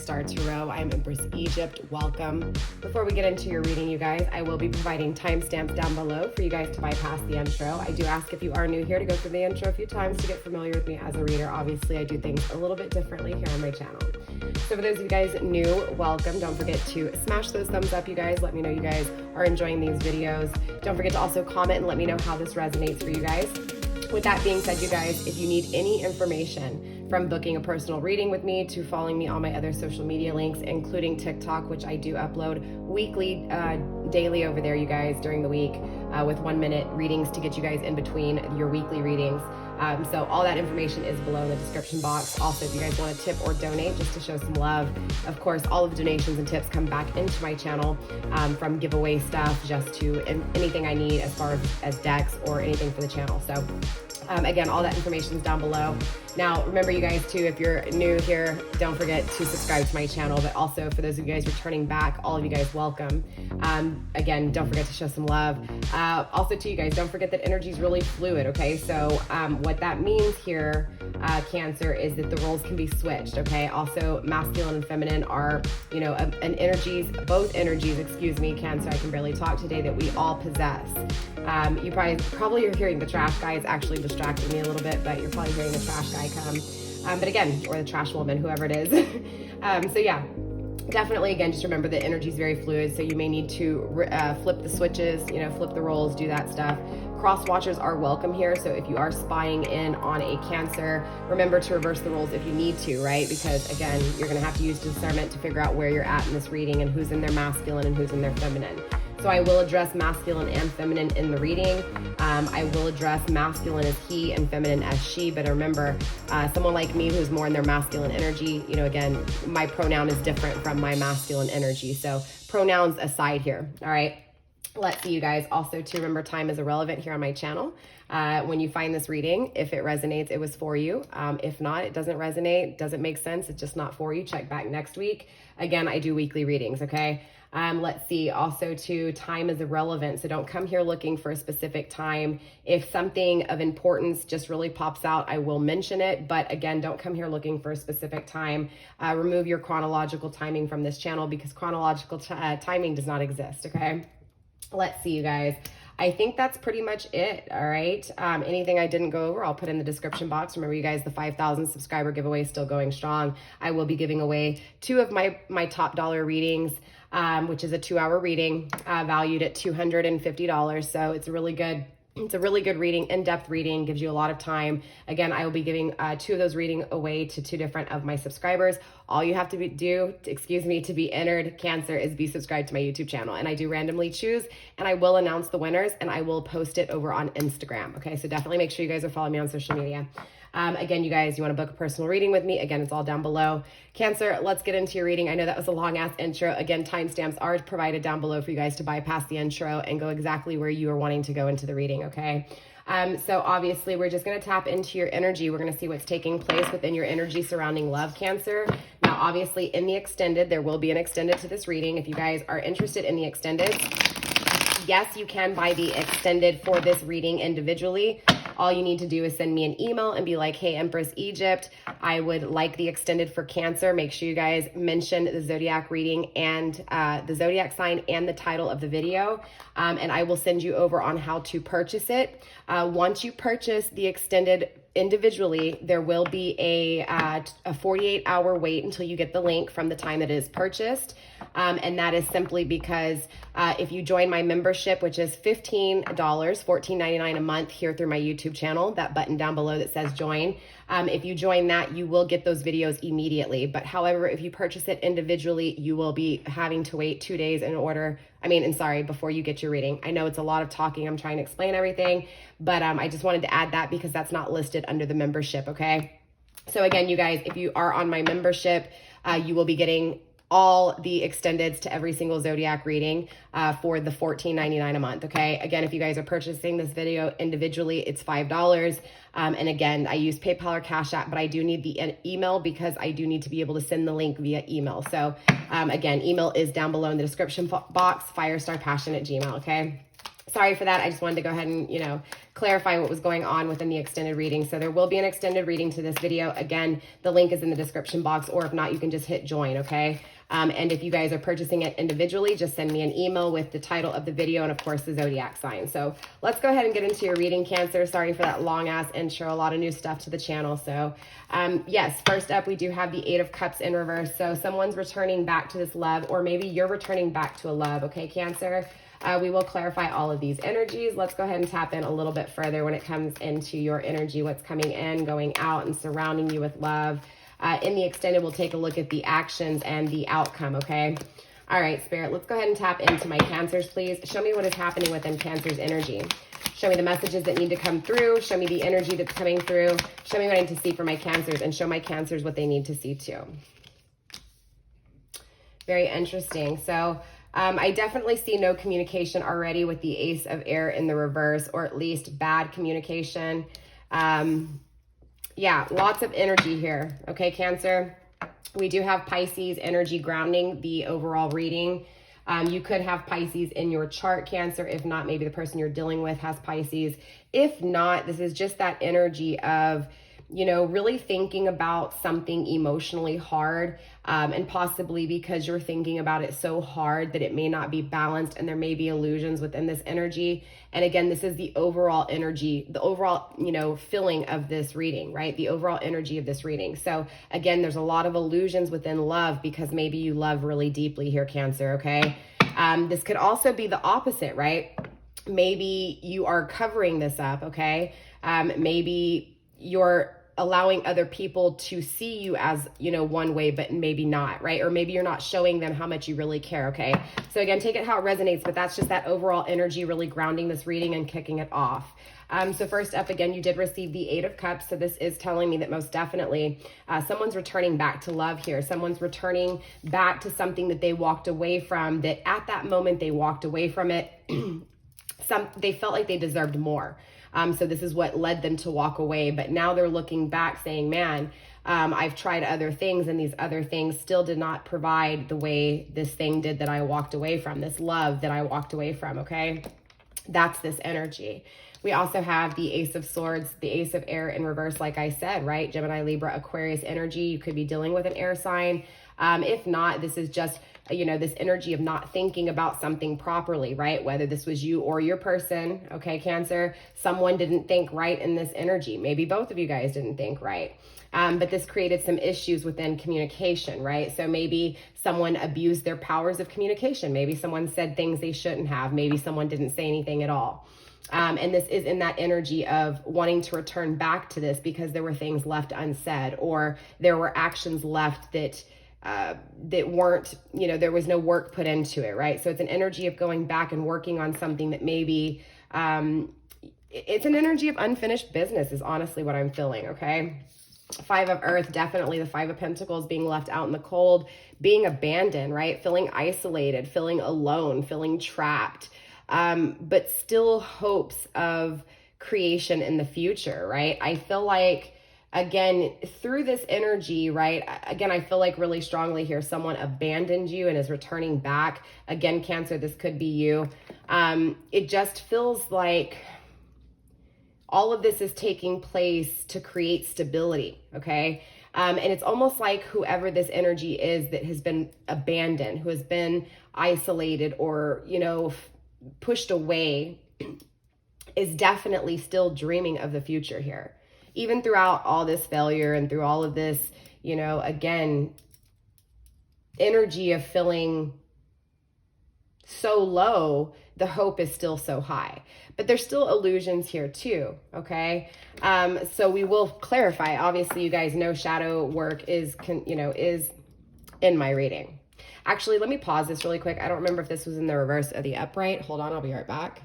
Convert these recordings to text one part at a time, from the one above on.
Firestar Tarot. I'm Empress Egypt. Welcome. Before we get into your reading, you guys, I will be providing timestamps down below for you guys to bypass the intro. I do ask if you are new here to go through the intro a few times to get familiar with me as a reader. Obviously, I do things a little bit differently here on my channel. So for those of you guys new, welcome. Don't forget to smash those thumbs up, you guys. Let me know you guys are enjoying these videos. Don't forget to also comment and let me know how this resonates for you guys. With that being said, you guys, if you need any information from booking a personal reading with me to following me on my other social media links, including TikTok, which I do upload weekly, daily over there, you guys, during the week with 1-minute readings to get you guys in between your weekly readings. So all that information is below in the description box. Also, if you guys want to tip or donate just to show some love, of course, all of the donations and tips come back into my channel, from giveaway stuff just to anything I need as far as decks or anything for the channel. So again, all that information is down below. Now, remember you guys too, if you're new here, don't forget to subscribe to my channel, but also for those of you guys returning back, all of you guys, welcome. Again, don't forget to show some love. Also to you guys, don't forget that energy is really fluid, okay? So what that means here, Cancer, is that the roles can be switched, okay? Also, masculine and feminine are, you know, both energies, excuse me, Cancer, I can barely talk today, that we all possess. You probably are hearing the trash guy. It's actually distracting me a little bit, but you're probably hearing the trash guy come. But again, or the trash woman, whoever it is. So yeah, definitely, again, just remember that energy is very fluid. So you may need to flip the switches, you know, flip the roles, do that stuff. Cross watchers are welcome here. So if you are spying in on a Cancer, remember to reverse the roles if you need to, right? Because again, you're going to have to use discernment to figure out where you're at in this reading and who's in their masculine and who's in their feminine. So I will address masculine and feminine in the reading. I will address masculine as he and feminine as she, but remember, someone like me who's more in their masculine energy, you know, again, my pronoun is different from my masculine energy. So pronouns aside here, all right? Let's see, you guys. Also to remember, time is irrelevant here on my channel. When you find this reading, if it resonates, it was for you. If not, it doesn't resonate, doesn't make sense, it's just not for you. Check back next week. Again, I do weekly readings, okay? Let's see, also to time is irrelevant. So don't come here looking for a specific time. If something of importance just really pops out, I will mention it. But again, don't come here looking for a specific time. Remove your chronological timing from this channel because chronological timing does not exist, okay? Let's see, you guys. I think that's pretty much it, all right? Anything I didn't go over, I'll put in the description box. Remember, you guys, the 5,000 subscriber giveaway is still going strong. I will be giving away 2 of my top dollar readings, which is a 2-hour reading valued at $250. So it's really good. It's a really good reading, in-depth reading, gives you a lot of time. Again, I will be giving 2 of those reading away to 2 different of my subscribers. All you have to to be entered, Cancer, is be subscribed to my YouTube channel. And I do randomly choose, and I will announce the winners, and I will post it over on Instagram. Okay, so definitely make sure you guys are following me on social media. Again, you guys, you want to book a personal reading with me? Again, it's all down below. Cancer, let's get into your reading. I know that was a long-ass intro. Again, timestamps are provided down below for you guys to bypass the intro and go exactly where you are wanting to go into the reading, okay? So obviously, we're just going to tap into your energy. We're going to see what's taking place within your energy surrounding love, Cancer. Now, obviously, in the extended, there will be an extended to this reading. If you guys are interested in the extended, yes, you can buy the extended for this reading individually. All you need to do is send me an email and be like, hey, Empress Egypt, I would like the extended for Cancer. Make sure you guys mention the zodiac reading and the zodiac sign and the title of the video. And I will send you over on how to purchase it. Once you purchase the extended individually, there will be a 48-hour wait until you get the link from the time that it is purchased. And that is simply because if you join my membership, which is $15, $14.99 a month here through my YouTube channel, that button down below that says join, if you join that, you will get those videos immediately. But however, if you purchase it individually, you will be having to wait 2 days before you get your reading. I know it's a lot of talking. I'm trying to explain everything, but I just wanted to add that because that's not listed under the membership, okay? So again, you guys, if you are on my membership, you will be getting all the extendeds to every single zodiac reading for the $14.99 a month, okay? Again, if you guys are purchasing this video individually, it's $5. And again, I use PayPal or Cash App, but I do need the email because I do need to be able to send the link via email. So again, email is down below in the description box, FireStarPassion@gmail.com, okay? Sorry for that. I just wanted to go ahead and, clarify what was going on within the extended reading. So there will be an extended reading to this video. Again, the link is in the description box, or if not, you can just hit join, okay? And if you guys are purchasing it individually, just send me an email with the title of the video and, of course, the zodiac sign. So let's go ahead and get into your reading, Cancer. Sorry for that long-ass intro. A lot of new stuff to the channel. So, yes, first up, we do have the Eight of Cups in reverse. So someone's returning back to this love, or maybe you're returning back to a love, okay, Cancer? We will clarify all of these energies. Let's go ahead and tap in a little bit further when it comes into your energy, what's coming in, going out, and surrounding you with love. In the extended, we'll take a look at the actions and the outcome, okay? All right, Spirit, let's go ahead and tap into my Cancers, please. Show me what is happening within Cancer's energy. Show me the messages that need to come through. Show me the energy that's coming through. Show me what I need to see for my Cancers, and show my Cancers what they need to see too. Very interesting. So I definitely see no communication already with the Ace of Air in the reverse, or at least bad communication. Yeah, lots of energy here. Okay, Cancer. We do have Pisces energy grounding the overall reading. You could have Pisces in your chart, Cancer. If not, maybe the person you're dealing with has Pisces. If not, this is just that energy of, you know, really thinking about something emotionally hard, and possibly because you're thinking about it so hard that it may not be balanced, and there may be illusions within this energy. And again, this is the overall energy, the overall, you know, feeling of this reading, right? The overall energy of this reading. So again, there's a lot of illusions within love because maybe you love really deeply here, Cancer, okay? This could also be the opposite, right? Maybe you are covering this up, okay? Maybe you're allowing other people to see you as, you know, one way, but maybe not, right? Or maybe you're not showing them how much you really care, okay? So again, take it how it resonates, but that's just that overall energy really grounding this reading and kicking it off. So first up, again, you did receive the Eight of Cups. So this is telling me that most definitely someone's returning back to love here. Someone's returning back to something that they walked away from, that at that moment they walked away from it. They felt like they deserved more. So this is what led them to walk away. But now they're looking back saying, man, I've tried other things, and these other things still did not provide the way this thing did that I walked away from, this love that I walked away from, okay? That's this energy. We also have the Ace of Swords, the Ace of Air in reverse, like I said, right? Gemini, Libra, Aquarius energy. You could be dealing with an air sign. If not, this is just, you know, this energy of not thinking about something properly, right? Whether this was you or your person, okay, Cancer, someone didn't think right in this energy. Maybe both of you guys didn't think right. But this created some issues within communication, right? So maybe someone abused their powers of communication. Maybe someone said things they shouldn't have. Maybe someone didn't say anything at all. And this is in that energy of wanting to return back to this because there were things left unsaid, or there were actions left that weren't, you know, there was no work put into it, right? So it's an energy of going back and working on something that maybe, it's an energy of unfinished business is honestly what I'm feeling, okay? Five of Earth, definitely the Five of Pentacles, being left out in the cold, being abandoned, right? Feeling isolated, feeling alone, feeling trapped, but still hopes of creation in the future, right? I feel like, again, through this energy, right? Again, I feel like really strongly here, someone abandoned you and is returning back. Again, Cancer, this could be you. It just feels like all of this is taking place to create stability, okay? And it's almost like whoever this energy is that has been abandoned, who has been isolated or, you know, pushed away, is definitely still dreaming of the future here. Even throughout all this failure and through all of this, you know, again, energy of feeling so low, the hope is still so high. But there's still illusions here too, okay? So we will clarify. Obviously, you guys know shadow work is in my reading. Actually, let me pause this really quick. I don't remember if this was in the reverse or the upright. Hold on, I'll be right back.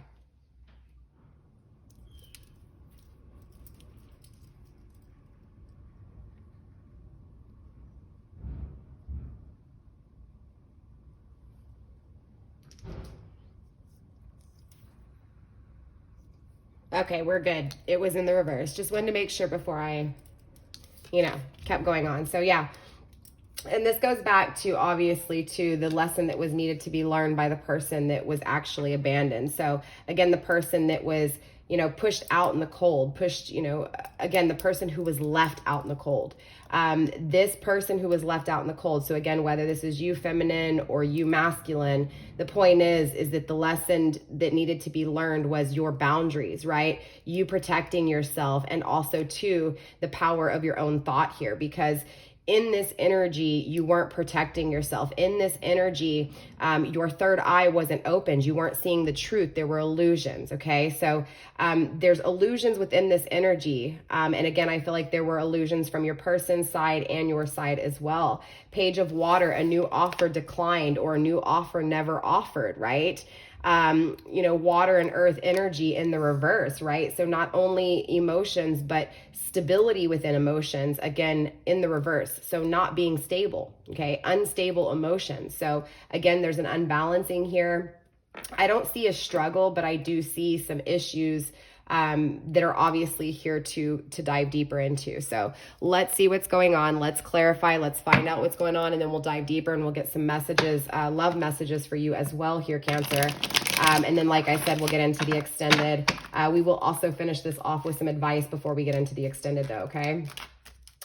Okay, we're good. It was in the reverse. Just wanted to make sure before I, kept going on. So yeah, And this goes back to, obviously, to the lesson that was needed to be learned by the person that was actually abandoned. So again, the person that was, you know, pushed out in the cold, pushed, you know, again, the person who was left out in the cold. This person who was left out in the cold. So again, whether this is you feminine or you masculine, the point is that the lesson that needed to be learned was your boundaries, right? You protecting yourself, and also too, the power of your own thought here, because in this energy, you weren't protecting yourself. In this energy, your third eye wasn't opened. You weren't seeing the truth. There were illusions, okay? So there's illusions within this energy. And again, I feel like there were illusions from your person's side and your side as well. Page of Water, a new offer declined, or a new offer never offered, right? You know, water and earth energy in the reverse, right? So not only emotions, but stability within emotions, again, in the reverse. So not being stable, okay? Unstable emotions. So again, there's an unbalancing here. I don't see a struggle, but I do see some issues that are obviously here to dive deeper into. So let's see what's going on. Let's clarify. Let's find out what's going on, and then we'll dive deeper and we'll get some messages, love messages for you as well here, Cancer. And then, like I said, we'll get into the extended. We will also finish this off with some advice before we get into the extended though, okay?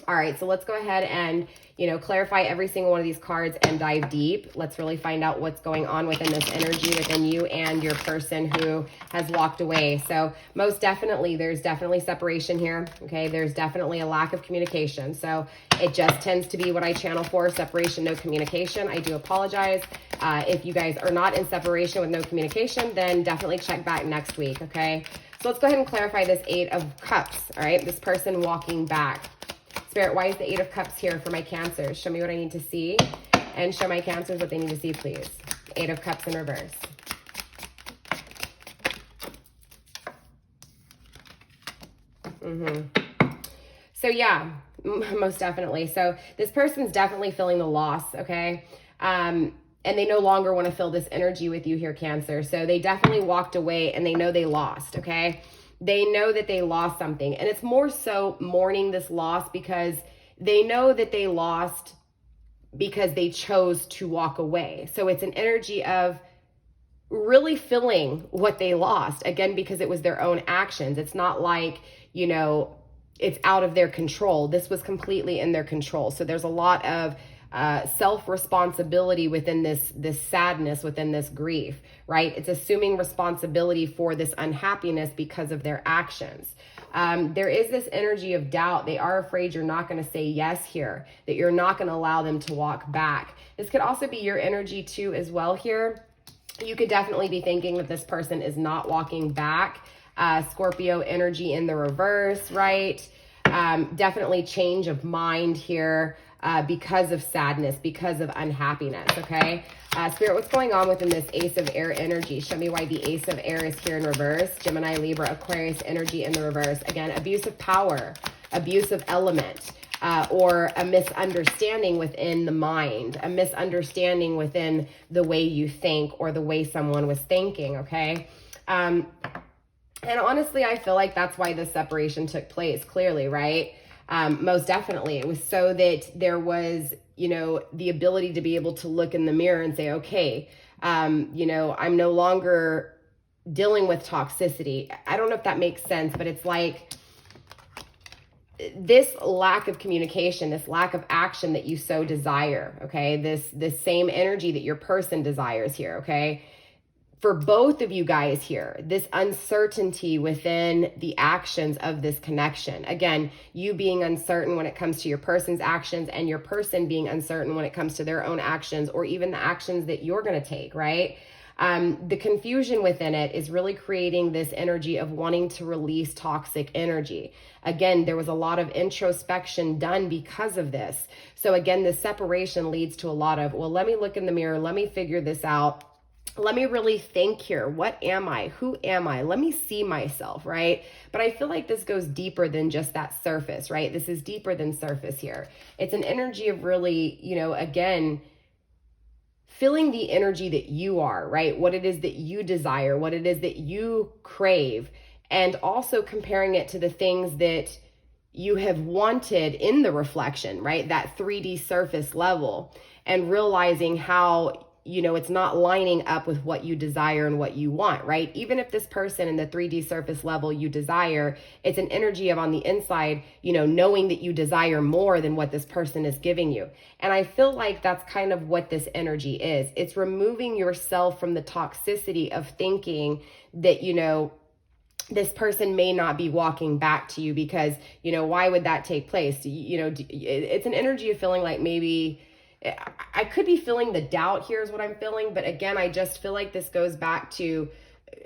All right, so let's go ahead and, you know, clarify every single one of these cards and dive deep. Let's really find out what's going on within this energy within you and your person who has walked away. So most definitely, there's definitely separation here, okay? There's definitely a lack of communication. So it just tends to be what I channel for, separation, no communication. I do apologize. If you guys are not in separation with no communication, then definitely check back next week, okay? So let's go ahead and clarify this 8 of Cups, all right? This person walking back. Spirit, why is the 8 of Cups here for my Cancers? Show me what I need to see, and show my Cancers what they need to see, please. 8 of Cups in reverse. So yeah, most definitely. So this person's definitely feeling the loss, okay? And they no longer want to feel this energy with you here, Cancer. So they definitely walked away, and they know they lost, okay? They know that they lost something, and it's more so mourning this loss because they know that they lost because they chose to walk away. So it's an energy of really feeling what they lost, again, because it was their own actions. It's not like, you know, it's out of their control. This was completely in their control. So there's a lot of self-responsibility within this sadness, within this grief, right? It's assuming responsibility for this unhappiness because of their actions. There is this energy of doubt. They are afraid you're not going to say yes here, that you're not going to allow them to walk back. This could also be your energy too as well here. You could definitely be thinking that this person is not walking back. Scorpio energy in the reverse, right? Definitely change of mind here. Because of sadness, because of unhappiness, okay? Spirit, what's going on within this Ace of Air energy? Show me why the Ace of Air is here in reverse. Gemini, Libra, Aquarius energy in the reverse. Again, abuse of power, abuse of element, or a misunderstanding within the mind, a misunderstanding within the way you think or the way someone was thinking, okay? And honestly, I feel like that's why this separation took place, clearly, right? Most definitely. It was so that there was, you know, the ability to be able to look in the mirror and say, okay, you know, I'm no longer dealing with toxicity. I don't know if that makes sense, but it's like this lack of communication, this lack of action that you so desire, okay? This same energy that your person desires here, okay? For both of you guys here, this uncertainty within the actions of this connection. Again, you being uncertain when it comes to your person's actions, and your person being uncertain when it comes to their own actions, or even the actions that you're going to take, right? The confusion within it is really creating this energy of wanting to release toxic energy. Again, there was a lot of introspection done because of this. So again, the separation leads to a lot of, well, let me look in the mirror. Let me figure this out. Let me really think here. What am I? Who am I? Let me see myself, right? But I feel like this goes deeper than just that surface, right? This is deeper than surface here. It's an energy of really, you know, again, feeling the energy that you are, right? What it is that you desire, what it is that you crave, and also comparing it to the things that you have wanted in the reflection, right? That 3D surface level, and realizing how, you know, it's not lining up with what you desire and what you want, right? Even if this person in the 3D surface level you desire, it's an energy of on the inside, you know, knowing that you desire more than what this person is giving you. And I feel like that's kind of what this energy is. It's removing yourself from the toxicity of thinking that, you know, this person may not be walking back to you because, you know, why would that take place? You know, it's an energy of feeling like maybe I could be feeling the doubt here is what I'm feeling. But again, I just feel like this goes back to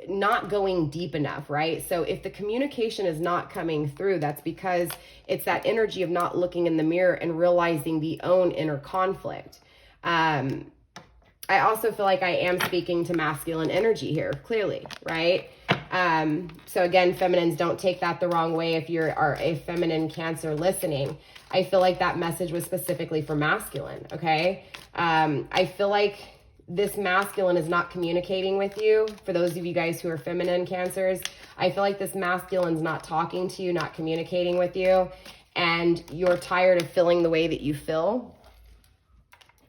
not going deep enough, right? So if the communication is not coming through, that's because it's that energy of not looking in the mirror and realizing the own inner conflict. I also feel like I am speaking to masculine energy here, clearly, right? So again, feminines, don't take that the wrong way if you are a feminine Cancer listening. I feel like that message was specifically for masculine, okay? I feel like this masculine is not communicating with you. For those of you guys who are feminine Cancers, I feel like this masculine's not talking to you, not communicating with you, and you're tired of feeling the way that you feel.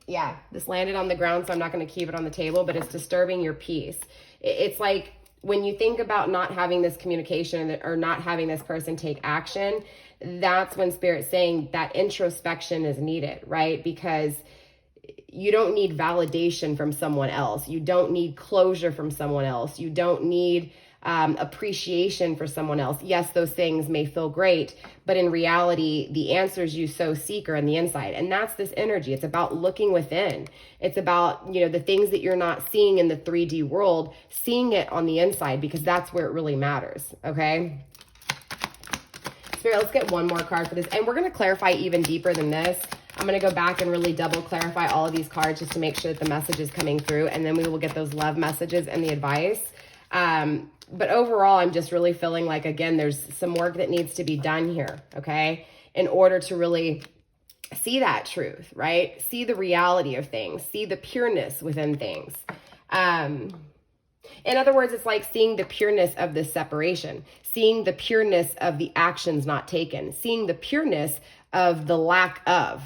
Yeah, this landed on the ground, so I'm not going to keep it on the table, but it's disturbing your peace. It's like when you think about not having this communication or not having this person take action, that's when Spirit's saying that introspection is needed, right? Because you don't need validation from someone else. You don't need closure from someone else. You don't need appreciation for someone else. Yes, those things may feel great, but in reality, the answers you so seek are on the inside. And that's this energy. It's about looking within. It's about, you know, the things that you're not seeing in the 3D world, seeing it on the inside, because that's where it really matters. Okay. Spirit, let's get one more card for this. And we're going to clarify even deeper than this. I'm going to go back and really double clarify all of these cards just to make sure that the message is coming through. And then we will get those love messages and the advice. But overall, I'm just really feeling like, again, there's some work that needs to be done here, okay? In order to really see that truth, right? See the reality of things, see the pureness within things. In other words, it's like seeing the pureness of this separation, seeing the pureness of the actions not taken, seeing the pureness of the lack of,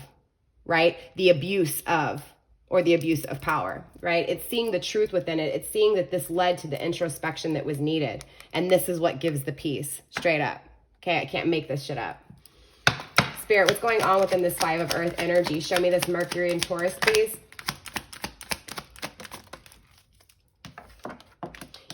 right? The abuse of, or the abuse of power, right? It's seeing the truth within it. It's seeing that this led to the introspection that was needed. And this is what gives the peace, straight up. Okay, I can't make this shit up. Spirit, what's going on within this 5 of Earth energy? Show me this Mercury and Taurus, please.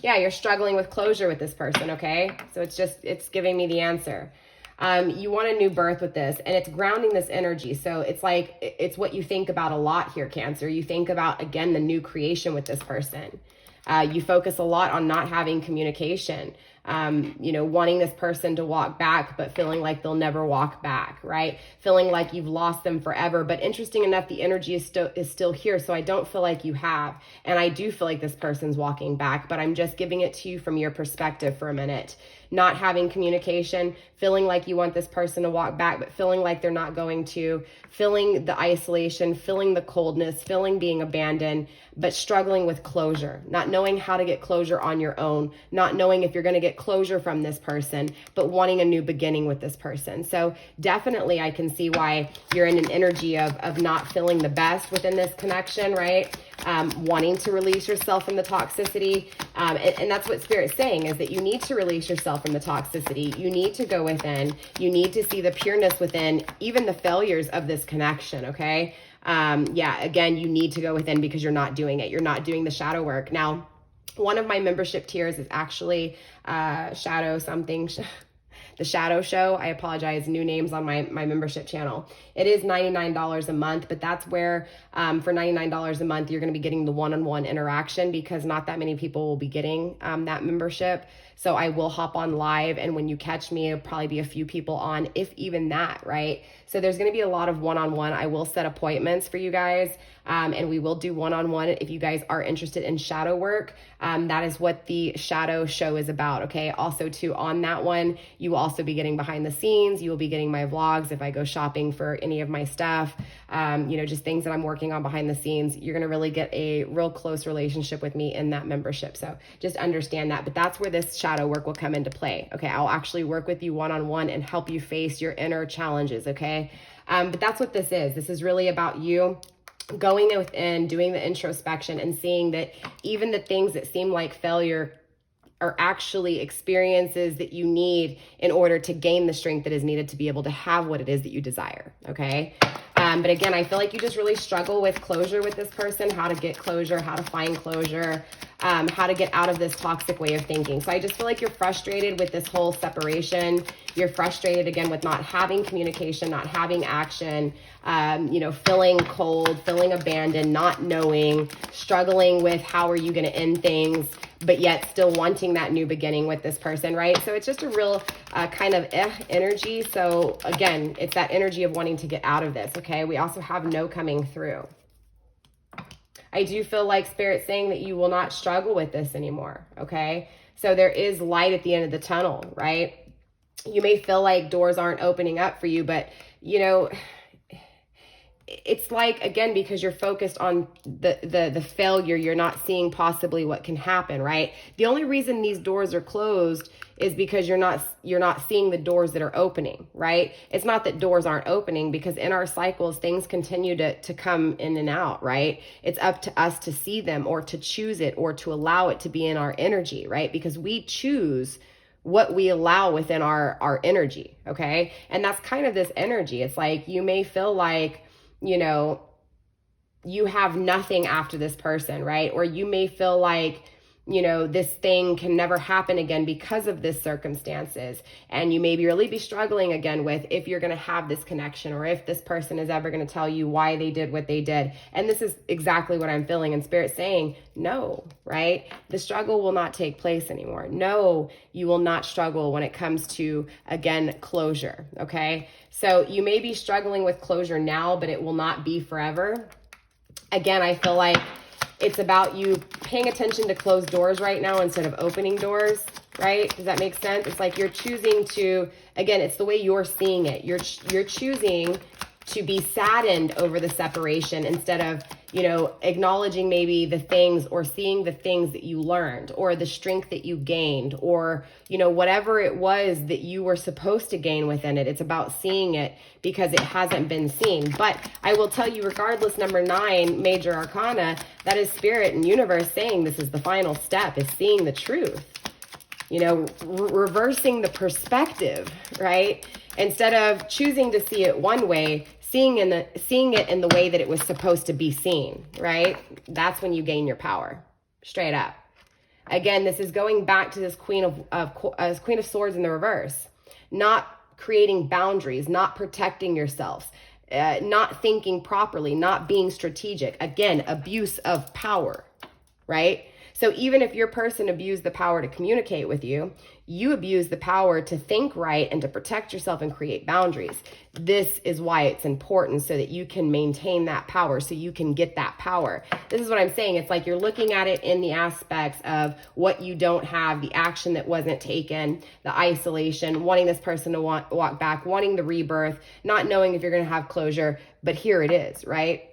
Yeah, you're struggling with closure with this person, okay? So it's giving me the answer. You want a new birth with this, and it's grounding this energy. So it's like, it's what you think about a lot here, Cancer. You think about, again, the new creation with this person. You focus a lot on not having communication, you know, wanting this person to walk back, but feeling like they'll never walk back, right? Feeling like you've lost them forever. But interesting enough, the energy is still here. So I don't feel like you have. And I do feel like this person's walking back, but I'm just giving it to you from your perspective for a minute. Not having communication, feeling like you want this person to walk back, but feeling like they're not going to, feeling the isolation, feeling the coldness, feeling being abandoned, but struggling with closure, not knowing how to get closure on your own, not knowing if you're going to get closure from this person, but wanting a new beginning with this person. So definitely I can see why you're in an energy of not feeling the best within this connection, right? Wanting to release yourself from the toxicity. And that's what Spirit's saying, is that you need to release yourself from the toxicity. You need to go within. You need to see the pureness within, even the failures of this connection, okay? Yeah, again, you need to go within because you're not doing it. You're not doing the shadow work. Now, one of my membership tiers is actually shadow something. The Shadow Show. I apologize, new names on my membership channel. It is $99 a month, but that's where for $99 a month, you're going to be getting the one-on-one interaction, because not that many people will be getting that membership. So I will hop on live, and when you catch me, it'll probably be a few people on, if even that, right? So there's going to be a lot of one-on-one. I will set appointments for you guys, and we will do one-on-one if you guys are interested in shadow work. That is what the Shadow Show is about, okay? Also, too, on that one, you will also be getting behind the scenes. You will be getting my vlogs if I go shopping for any of my stuff, just things that I'm working on behind the scenes. You're going to really get a real close relationship with me in that membership. So just understand that. But that's where this shadow work will come into play. Okay, I'll actually work with you one-on-one and help you face your inner challenges. Okay, but that's what this is. This is really about you going within, doing the introspection, and seeing that even the things that seem like failure are actually experiences that you need in order to gain the strength that is needed to be able to have what it is that you desire. Okay. But again, I feel like you just really struggle with closure with this person, how to get closure, how to find closure, how to get out of this toxic way of thinking. So I just feel like you're frustrated with this whole separation. You're frustrated again with not having communication, not having action, feeling cold, feeling abandoned, not knowing, struggling with how are you going to end things, but yet still wanting that new beginning with this person, right? So it's just a real kind of energy. So again, it's that energy of wanting to get out of this, okay? We also have no coming through. I do feel like Spirit saying that you will not struggle with this anymore, okay? So there is light at the end of the tunnel, right? You may feel like doors aren't opening up for you, but it's like, again, because you're focused on the failure, you're not seeing possibly what can happen, right? The only reason these doors are closed is because you're not seeing the doors that are opening, right? It's not that doors aren't opening, because in our cycles, things continue to come in and out, right? It's up to us to see them, or to choose it, or to allow it to be in our energy, right? Because we choose what we allow within our energy, okay? And that's kind of this energy. It's like you may feel like, you have nothing after this person, right? Or you may feel like, this thing can never happen again because of this circumstances. And you may really be struggling again with if you're going to have this connection, or if this person is ever going to tell you why they did what they did. And this is exactly what I'm feeling. And Spirit saying, no, right? The struggle will not take place anymore. No, you will not struggle when it comes to, again, closure. Okay. So you may be struggling with closure now, but it will not be forever. Again, I feel like it's about you paying attention to closed doors right now instead of opening doors, right? Does that make sense? It's like you're choosing to, again, it's the way you're seeing it. You're choosing to be saddened over the separation instead of, acknowledging maybe the things, or seeing the things that you learned, or the strength that you gained, or, whatever it was that you were supposed to gain within it. It's about seeing it because it hasn't been seen. But I will tell you, regardless, number 9, major arcana, that is Spirit and universe saying this is the final step, is seeing the truth, reversing the perspective, right? Instead of choosing to see it one way, seeing it in the way that it was supposed to be seen, right? That's when you gain your power, straight up. Again, this is going back to this Queen of Swords in the reverse, not creating boundaries, not protecting yourselves, not thinking properly, not being strategic. Again, abuse of power, right? So even if your person abused the power to communicate with you, you abuse the power to think right and to protect yourself and create boundaries. This is why it's important, so that you can maintain that power, so you can get that power. This is what I'm saying. It's like you're looking at it in the aspects of what you don't have, the action that wasn't taken, the isolation, wanting this person to walk back, wanting the rebirth, not knowing if you're going to have closure, but here it is, right?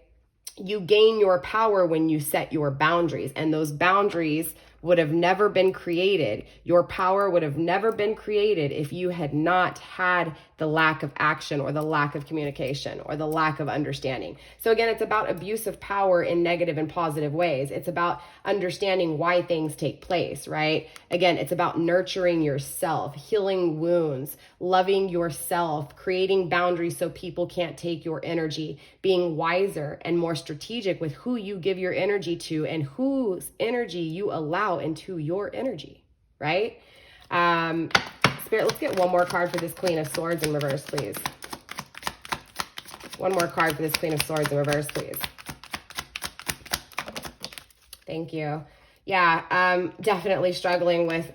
You gain your power when you set your boundaries, and those boundaries would have never been created. Your power would have never been created if you had not had the lack of action, or the lack of communication, or the lack of understanding. So again, it's about abuse of power in negative and positive ways. It's about understanding why things take place, right? Again, it's about nurturing yourself, healing wounds, loving yourself, creating boundaries so people can't take your energy, being wiser and more strategic with who you give your energy to and whose energy you allow into your energy, right? Spirit, let's get one more card for this Queen of Swords in reverse, please. One more card for this Queen of Swords in reverse, please. Thank you. Yeah, definitely struggling with,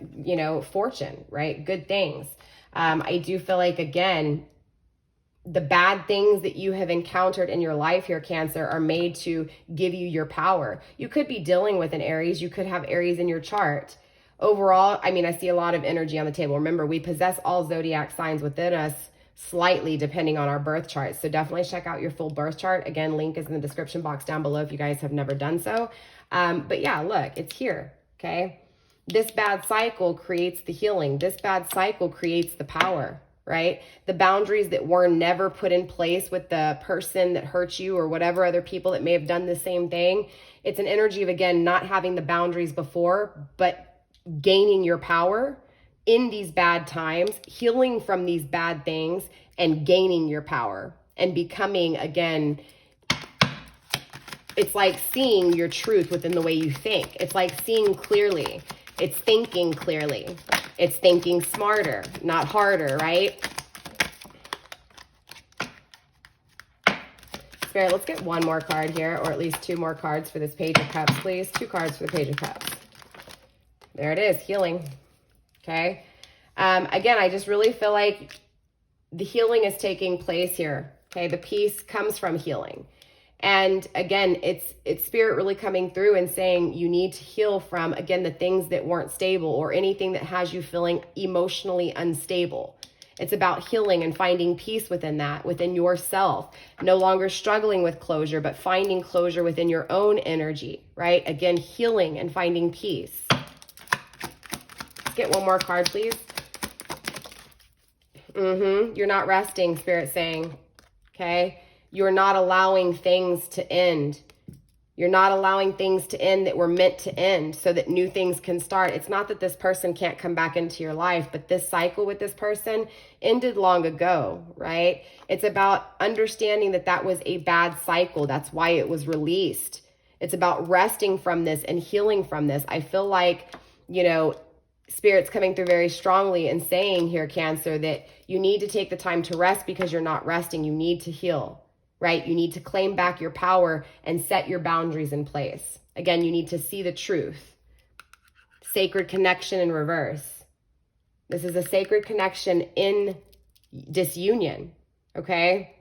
fortune, right? Good things. I do feel like, again, the bad things that you have encountered in your life here, Cancer, are made to give you your power. You could be dealing with an Aries. You could have Aries in your chart, Overall, I mean, I see a lot of energy on the table. Remember, we possess all zodiac signs within us slightly depending on our birth chart. So definitely check out your full birth chart. Again, link is in the description box down below if you guys have never done so. But yeah, look, it's here, okay? This bad cycle creates the healing. This bad cycle creates the power, right? The boundaries that were never put in place with the person that hurt you or whatever other people that may have done the same thing. It's an energy of, again, not having the boundaries before, but gaining your power in these bad times, healing from these bad things, and gaining your power and becoming, again, it's like seeing your truth within the way you think. It's like seeing clearly. It's thinking clearly. It's thinking smarter, not harder, right? Spirit, let's get one more card here, or at least 2 more cards for this Page of Cups, please. 2 cards for the Page of Cups. There it is, healing. Okay. Again, I just really feel like the healing is taking place here. Okay. The peace comes from healing. And again, it's spirit really coming through and saying you need to heal from, again, the things that weren't stable or anything that has you feeling emotionally unstable. It's about healing and finding peace within that, within yourself. No longer struggling with closure, but finding closure within your own energy, right? Again, healing and finding peace. Get one more card, please. You're not resting, Spirit saying, okay? You're not allowing things to end. You're not allowing things to end that were meant to end so that new things can start. It's not that this person can't come back into your life, but this cycle with this person ended long ago, right? It's about understanding that that was a bad cycle. That's why it was released. It's about resting from this and healing from this. I feel like, you know, Spirit's coming through very strongly and saying here, Cancer, that you need to take the time to rest because you're not resting. You need to heal, right? You need to claim back your power and set your boundaries in place. Again, you need to see the truth. Sacred connection in reverse. This is a sacred connection in disunion, okay?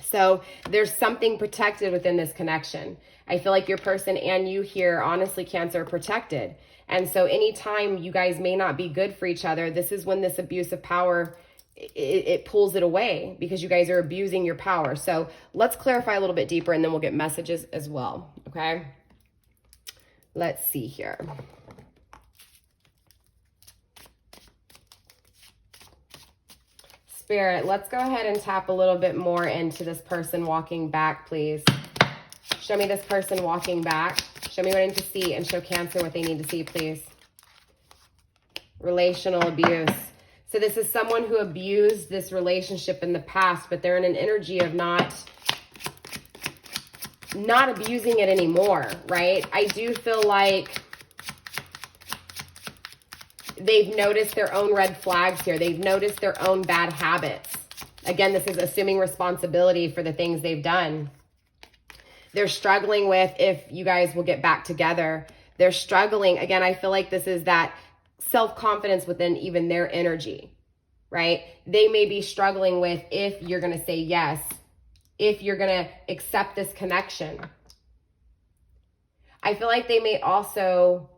So there's something protected within this connection. I feel like your person and you here, honestly, Cancer, are protected. And so anytime you guys may not be good for each other, this is when this abuse of power, it pulls it away because you guys are abusing your power. So let's clarify a little bit deeper and then we'll get messages as well, okay? Let's see here. Spirit, let's go ahead and tap a little bit more into this person walking back, please. Show me this person walking back. Show me what I need to see and show Cancer what they need to see, please. Relational abuse. So this is someone who abused this relationship in the past, but they're in an energy of not abusing it anymore, right? I do feel like they've noticed their own red flags here. They've noticed their own bad habits. Again, this is assuming responsibility for the things they've done. They're struggling with if you guys will get back together. They're struggling. Again, I feel like this is that self-confidence within even their energy, right? They may be struggling with if you're going to say yes, if you're going to accept this connection. I feel like they may also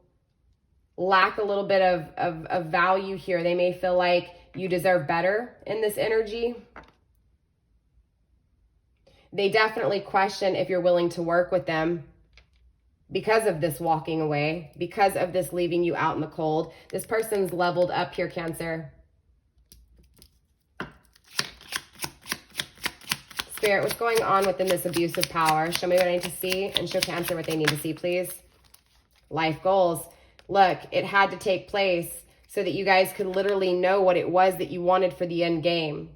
lack a little bit of value here. They may feel like you deserve better in this energy. They definitely question if you're willing to work with them because of this walking away, because of this leaving you out in the cold. This person's leveled up here, Cancer. Spirit, what's going on within this abuse of power? Show me what I need to see and show Cancer what they need to see, please. Life goals. Look, it had to take place so that you guys could literally know what it was that you wanted for the end game.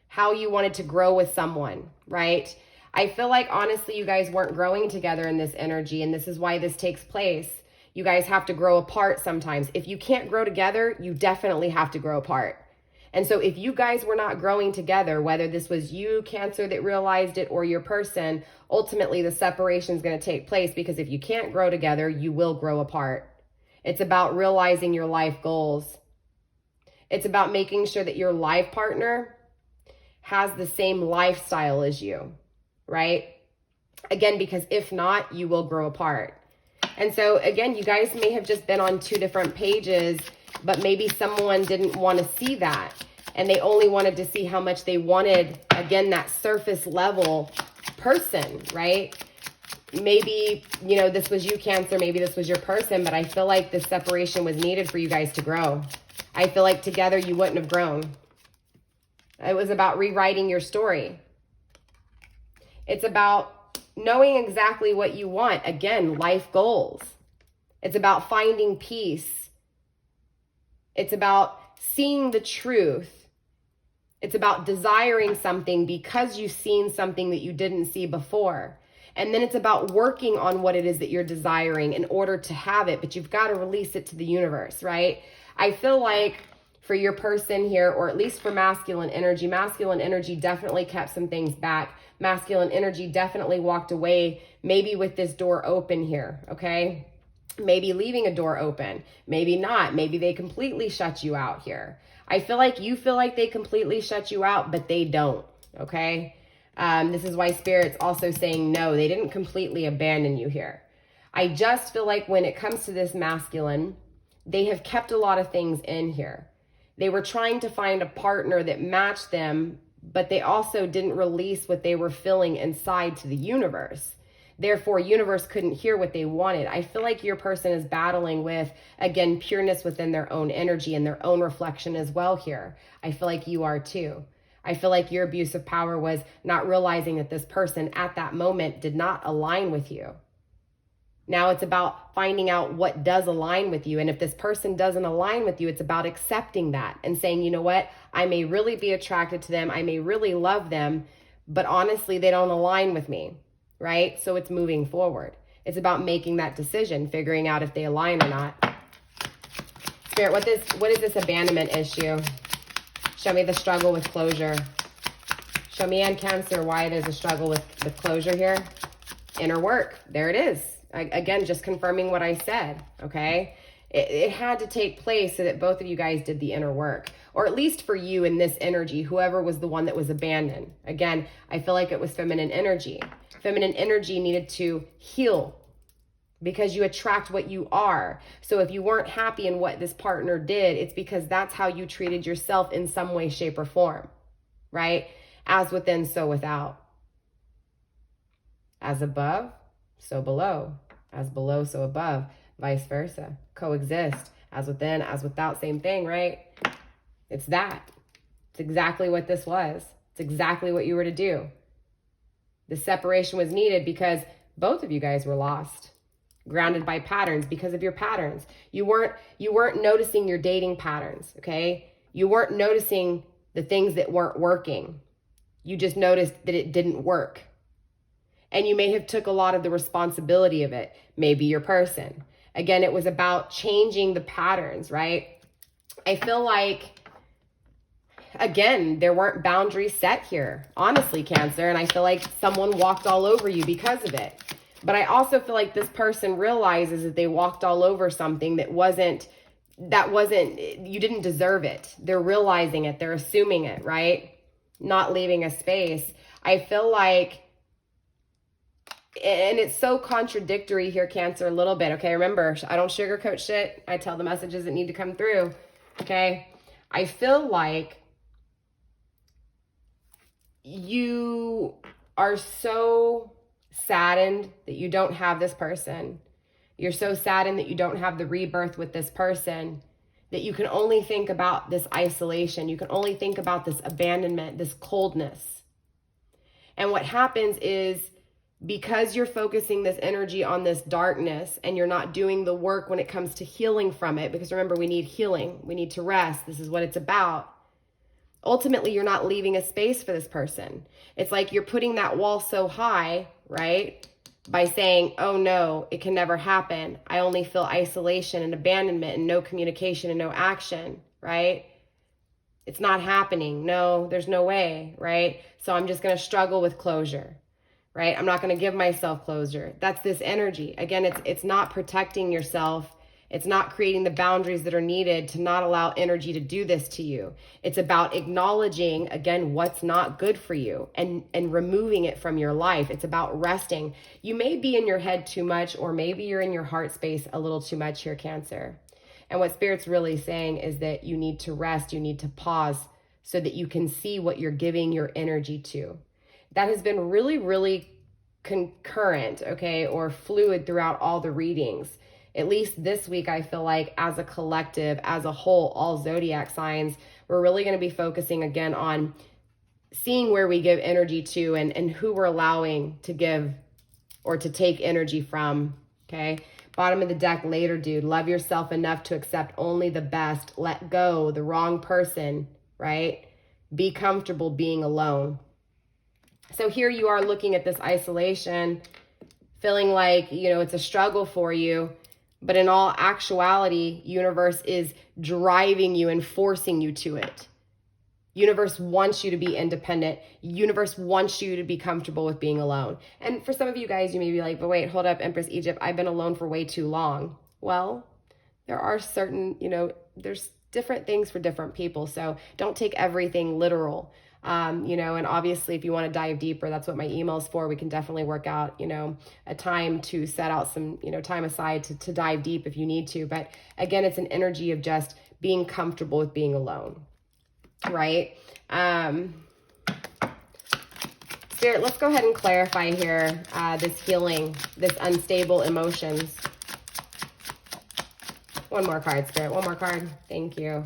How you wanted to grow with someone, right? I feel like, honestly, you guys weren't growing together in this energy, and this is why this takes place. You guys have to grow apart sometimes. If you can't grow together, you definitely have to grow apart. And so if you guys were not growing together, whether this was you, Cancer, that realized it, or your person, ultimately the separation is going to take place, because if you can't grow together, you will grow apart. It's about realizing your life goals. It's about making sure that your life partner has the same lifestyle as you, right? Again, because if not, you will grow apart. And so again, you guys may have just been on two different pages, but maybe someone didn't want to see that. And they only wanted to see how much they wanted, again, that surface level person, right? Maybe, you know, this was you, Cancer. Maybe this was your person, but I feel like this separation was needed for you guys to grow. I feel like together you wouldn't have grown. It was about rewriting your story. It's about knowing exactly what you want. Again, life goals. It's about finding peace. It's about seeing the truth. It's about desiring something because you've seen something that you didn't see before. And then it's about working on what it is that you're desiring in order to have it, but you've got to release it to the universe, right? I feel like for your person here, or at least for masculine energy definitely kept some things back. Masculine energy definitely walked away, maybe with this door open here, okay? Maybe leaving a door open, maybe not. Maybe they completely shut you out here. I feel like you feel like they completely shut you out, but they don't, okay? This is why Spirit's also saying no, they didn't completely abandon you here. I just feel like when it comes to this masculine, they have kept a lot of things in here. They were trying to find a partner that matched them, but they also didn't release what they were feeling inside to the universe. Therefore, universe couldn't hear what they wanted. I feel like your person is battling with, again, pureness within their own energy and their own reflection as well here. I feel like you are too. I feel like your abuse of power was not realizing that this person at that moment did not align with you. Now it's about finding out what does align with you. And if this person doesn't align with you, it's about accepting that and saying, you know what, I may really be attracted to them. I may really love them, but honestly, they don't align with me. Right? So it's moving forward. It's about making that decision, figuring out if they align or not. Spirit, what is this abandonment issue? Show me the struggle with closure. Show me and Cancer why it is a struggle with closure here. Inner work. There it is. Again, just confirming what I said, okay? It had to take place so that both of you guys did the inner work. Or at least for you in this energy, whoever was the one that was abandoned. Again, I feel like it was feminine energy. Feminine energy needed to heal because you attract what you are. So if you weren't happy in what this partner did, it's because that's how you treated yourself in some way, shape, or form, right? As within, so without. As above, so below. As below, so above. Vice versa. Coexist. As within, as without, same thing, right? It's that. It's exactly what this was. It's exactly what you were to do. The separation was needed because both of you guys were lost, grounded by patterns because of your patterns. You weren't noticing your dating patterns, okay? You weren't noticing the things that weren't working. You just noticed that it didn't work. And you may have took a lot of the responsibility of it, maybe your person. Again, it was about changing the patterns, right? I feel like, again, there weren't boundaries set here, honestly, Cancer. And I feel like someone walked all over you because of it. But I also feel like this person realizes that they walked all over something that wasn't, you didn't deserve it. They're realizing it. They're assuming it, right? Not leaving a space. I feel like, and it's so contradictory here, Cancer, a little bit. Okay, remember, I don't sugarcoat shit. I tell the messages that need to come through. Okay, I feel like you are so saddened that you don't have this person. You're so saddened that you don't have the rebirth with this person, that you can only think about this isolation. You can only think about this abandonment, this coldness. And what happens is, because you're focusing this energy on this darkness and you're not doing the work when it comes to healing from it, because remember, we need healing. We need to rest. This is what it's about. Ultimately, you're not leaving a space for this person. It's like you're putting that wall so high, right? By saying, oh no, it can never happen. I only feel isolation and abandonment and no communication and no action, right? It's not happening. No, there's no way, right? So I'm just going to struggle with closure, right? I'm not going to give myself closure. That's this energy. Again, it's not protecting yourself. It's not creating the boundaries that are needed to not allow energy to do this to you. It's about acknowledging, again, what's not good for you and removing it from your life. It's about resting. You may be in your head too much, or maybe you're in your heart space a little too much here, Cancer. And what Spirit's really saying is that you need to rest, you need to pause so that you can see what you're giving your energy to. That has been really, really concurrent, okay, or fluid throughout all the readings. At least this week, I feel like as a collective, as a whole, all zodiac signs, we're really going to be focusing again on seeing where we give energy to and who we're allowing to give or to take energy from, okay? Bottom of the deck later, dude. Love yourself enough to accept only the best. Let go the wrong person, right? Be comfortable being alone. So here you are looking at this isolation, feeling like, you know, it's a struggle for you. But in all actuality, universe is driving you and forcing you to it. Universe wants you to be independent. Universe wants you to be comfortable with being alone. And for some of you guys, you may be like, but wait, hold up, Empress Egypt, I've been alone for way too long. Well, there are certain, you know, there's different things for different people. So don't take everything literal. You know, and obviously if you want to dive deeper, that's what my email is for. We can definitely work out, you know, a time to set out some, you know, time aside to dive deep if you need to. But again, it's an energy of just being comfortable with being alone, right? Spirit, let's go ahead and clarify here, this healing, this unstable emotions. One more card, Spirit, one more card. Thank you.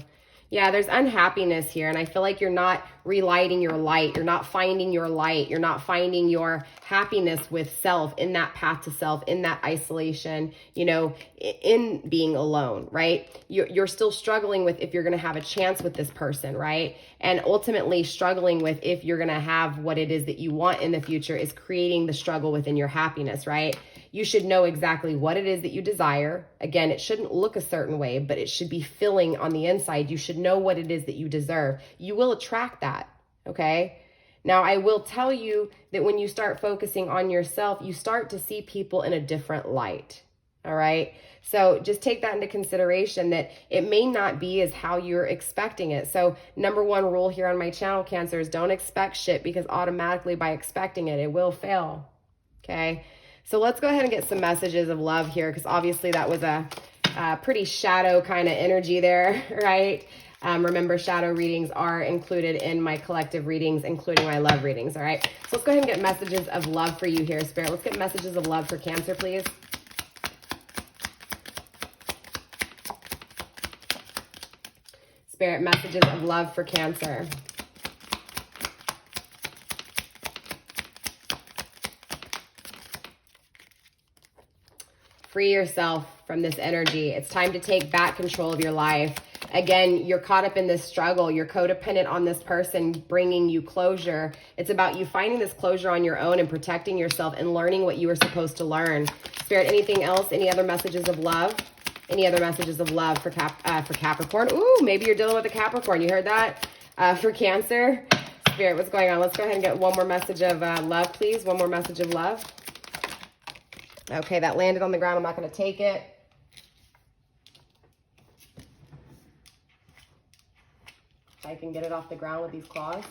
Yeah, there's unhappiness here, and I feel like you're not relighting your light. You're not finding your light. You're not finding your happiness with self, in that path to self, in that isolation, you know, in being alone, right? You're still struggling with if you're going to have a chance with this person, right? And ultimately struggling with if you're going to have what it is that you want in the future is creating the struggle within your happiness, right? You should know exactly what it is that you desire. Again, it shouldn't look a certain way, but it should be filling on the inside. You should know what it is that you deserve. You will attract that, okay? Now, I will tell you that when you start focusing on yourself, you start to see people in a different light, all right? So just take that into consideration, that it may not be as how you're expecting it. So number one rule here on my channel, Cancer, is don't expect shit, because automatically by expecting it, it will fail, okay? So let's go ahead and get some messages of love here, because obviously that was a pretty shadow kind of energy there, right? Remember, shadow readings are included in my collective readings, including my love readings, all right? So let's go ahead and get messages of love for you here, Spirit. Let's get messages of love for Cancer, please. Spirit, messages of love for Cancer. Free yourself from this energy. It's time to take back control of your life. Again, you're caught up in this struggle. You're codependent on this person bringing you closure. It's about you finding this closure on your own and protecting yourself and learning what you were supposed to learn. Spirit, anything else? Any other messages of love? Any other messages of love for Capricorn? Ooh, maybe you're dealing with a Capricorn. You heard that? For Cancer? Spirit, what's going on? Let's go ahead and get one more message of love, please. One more message of love. Okay, that landed on the ground. I'm not going to take it. If I can get it off the ground with these claws.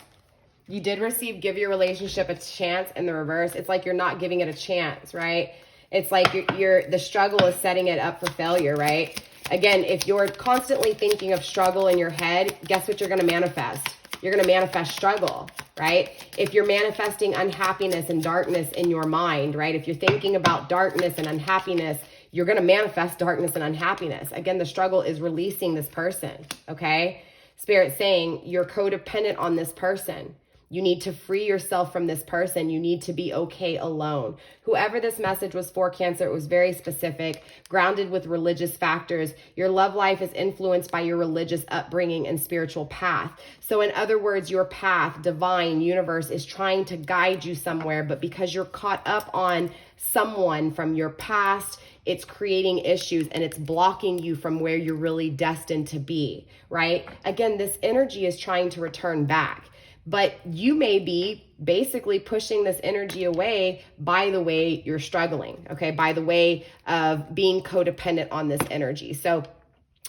You did receive give your relationship a chance in the reverse. It's like you're not giving it a chance, right? It's like the struggle is setting it up for failure, right? Again, if you're constantly thinking of struggle in your head, guess what you're going to manifest? You're going to manifest struggle, right? If you're manifesting unhappiness and darkness in your mind, right? If you're thinking about darkness and unhappiness, you're going to manifest darkness and unhappiness. Again, the struggle is releasing this person, okay? Spirit saying you're codependent on this person. You need to free yourself from this person. You need to be okay alone. Whoever this message was for, Cancer, it was very specific, grounded with religious factors. Your love life is influenced by your religious upbringing and spiritual path. So in other words, your path, divine, universe is trying to guide you somewhere, but because you're caught up on someone from your past, it's creating issues and it's blocking you from where you're really destined to be, right? Again, this energy is trying to return back. but you may be basically pushing this energy away by the way you're struggling, okay? By the way of being codependent on this energy. So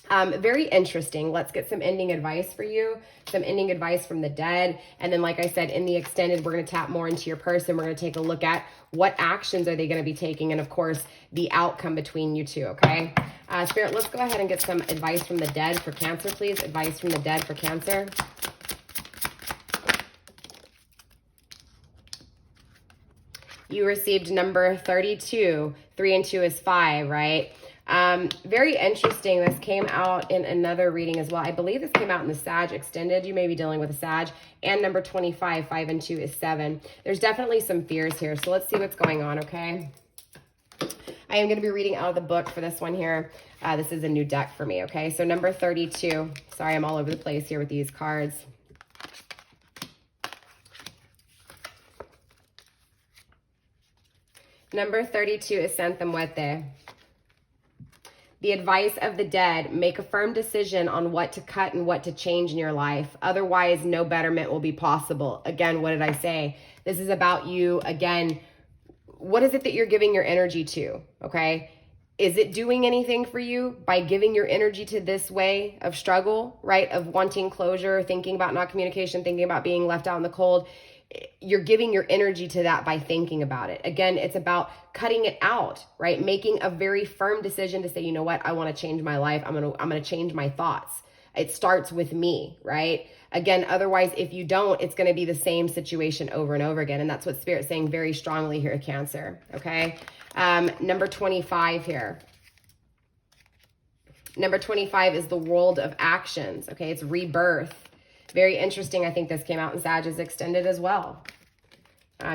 very interesting. Let's get some ending advice for you, some ending advice from the dead. And then, like I said, in the extended, we're going to tap more into your person. We're going to take a look at what actions are they going to be taking, and of course, the outcome between you two, okay? Spirit, let's go ahead and get some advice from the dead for Cancer, please. Advice from the dead for Cancer. You received number 32. 3 and 2 is 5, right? Very interesting. This came out in another reading as well. I believe this came out in the Sag extended. You may be dealing with a Sag. And number 25, 5 and 2 is 7. There's definitely some fears here. So let's see what's going on, okay? I am going to be reading out of the book for this one here. This is a new deck for me, okay? So number 32. Sorry, I'm all over the place here with these cards. Number 32 is Santhamuete. The advice of the dead: make a firm decision on what to cut and what to change in your life. Otherwise, no betterment will be possible. Again, what did I say? This is about you. Again, what is it that you're giving your energy to? Okay. Is it doing anything for you by giving your energy to this way of struggle, right? Of wanting closure, thinking about not communication, thinking about being left out in the cold. You're giving your energy to that by thinking about it. Again, it's about cutting it out, right? Making a very firm decision to say, you know what? I want to change my life. I'm going to change my thoughts. It starts with me, right? Again, otherwise, if you don't, it's going to be the same situation over and over again. And that's what Spirit's saying very strongly here, Cancer. Okay. Number 25 here. Number 25 is the world of actions. Okay. It's rebirth. Very interesting. I think this came out in Sag's extended as well.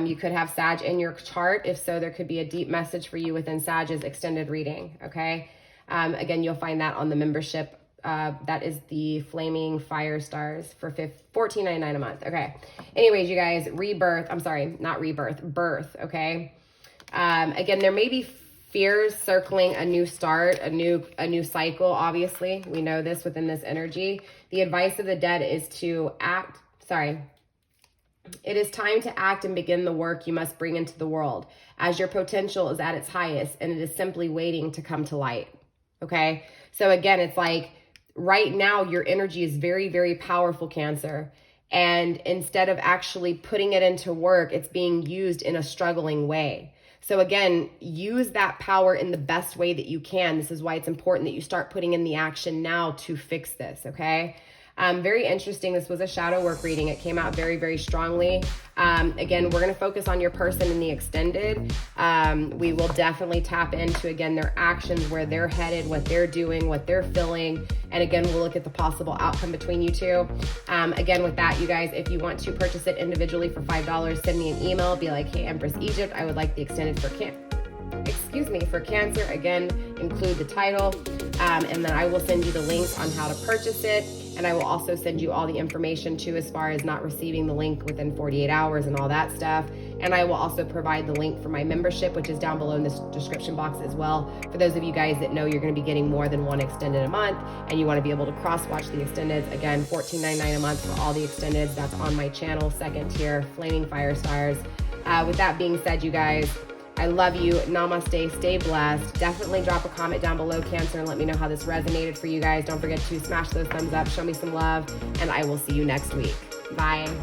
You could have Sag in your chart. If so, there could be a deep message for you within Sag's extended reading. Okay. Again, you'll find that on the membership. That is the Flaming Fire Stars for $14.99 a month. Okay. Anyways, you guys, rebirth. I'm sorry, not rebirth, birth. Okay. Again, there may be fears circling a new start, a new cycle. Obviously, we know this within this energy. The advice of the dead is to act. Sorry. It is time to act and begin the work you must bring into the world, as your potential is at its highest and it is simply waiting to come to light. Okay. So again, it's like right now your energy is very, very powerful, Cancer. And instead of actually putting it into work, it's being used in a struggling way. So again, use that power in the best way that you can. This is why it's important that you start putting in the action now to fix this, okay? Very interesting. This was a shadow work reading. It came out very, very strongly. Again, we're going to focus on your person in the extended. We will definitely tap into, again, their actions, where they're headed, what they're doing, what they're feeling. And again, we'll look at the possible outcome between you two. Again, with that, you guys, if you want to purchase it individually for $5, send me an email. Be like, hey, Empress Egypt, I would like the extended for for Cancer. Again, include the title. And then I will send you the link on how to purchase it. And I will also send you all the information too, as far as not receiving the link within 48 hours and all that stuff. And I will also provide the link for my membership, which is down below in this description box as well. For those of you guys that know you're going to be getting more than one extended a month and you want to be able to cross-watch the extendeds, again, $14.99 a month for all the extendeds. That's on my channel, second tier, Flaming Fire Stars. With that being said, you guys, I love you. Namaste. Stay blessed. Definitely drop a comment down below, Cancer, and let me know how this resonated for you guys. Don't forget to smash those thumbs up, show me some love, and I will see you next week. Bye.